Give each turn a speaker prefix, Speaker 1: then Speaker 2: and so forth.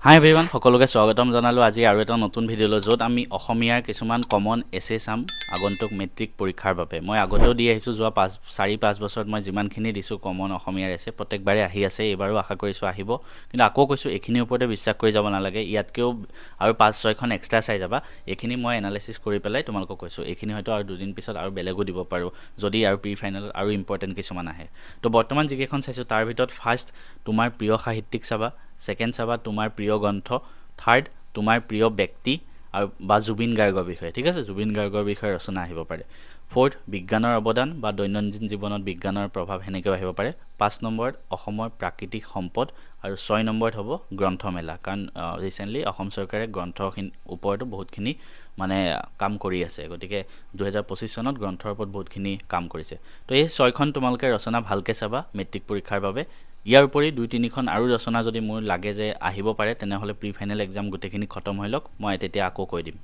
Speaker 1: হাই everyone সকলোকে স্বাগতম জনালো আজি আৰু এটা নতুন ভিডিঅ'লৈ য'ত আমি অসমীয়াৰ কিছুমান কমন এছে চাম আগন্তুক মেট্ৰিক পৰীক্ষাৰ বাবে মই আগতেও দি আহিছোঁ যোৱা 4-5 বছৰত মই যিমানখিনি দিছোঁ কমন অসমীয়াৰ এছে প্ৰত্যেকবাৰে আহি আছে এইবাৰো আশা কৰিছোঁ আহিব কিন্তু আকৌ কৈছোঁ এইখিনিৰ ওপৰতে বিশ্বাস কৰি যাব নালাগে ইয়াতকেও আৰু 5-6খন এক্সট্ৰা চাই যাবা এইখিনি মই এনালাইচিছ কৰি পেলাই তোমালোকক কৈছোঁ এইখিনি হয়তো আৰু দুদিন পিছত আৰু বেলেগো দিব পাৰোঁ যদি আৰু প্ৰি ফাইনেলত আৰু ইম্পৰ্টেণ্ট কিছুমান আহে তো বৰ্তমান যিকেইখন চাইছোঁ তাৰ ভিতৰত ফাৰ্ষ্ট তোমাৰ প্ৰিয় সাহিত্যিক চাবা সেকেন্ড চাবা তোমাৰ প্ৰিয় গ্ৰন্থ থাৰ্ড তোমাৰ প্ৰিয় ব্যক্তি আৰু বা জুবিন গাৰ্গৰ বিষয়ে ঠিক আছে জুবিন গাৰ্গৰ বিষয়ে ৰচনা আহিব পাৰে ফ'ৰ্থ বিজ্ঞানৰ অৱদান বা দৈনন্দিন জীৱনত বিজ্ঞানৰ প্ৰভাৱ হেনেকৈ আহিব পাৰে 5 নম্বৰত অসমৰ প্ৰাকৃতিক সম্পদ আৰু 6 নম্বৰত হ'ব গ্ৰন্থমেলা কাৰণ ৰিসেন্টলি অসম চৰকাৰে গ্ৰন্থখিন ওপৰতো বহুতখিনি মানে কাম কৰি আছে গতিকে 2025 চনত গ্ৰন্থৰ ওপৰত বহুতখিনি কাম কৰিছে তো এই 6খন তোমালোকে ৰচনা ভালকৈ চাবা মেট্ৰিক পৰীক্ষাৰ বাবে ইয়াৰ উপৰি 2-3খন আৰু ৰচনা যদি মোৰ লাগে যে আহিব পাৰে তেনেহলে প্ৰি ফাইনেল এক্সাম গোটেইখিনি খতম হৈ লওক মই তেতিয়া আকৌ কৈ দিম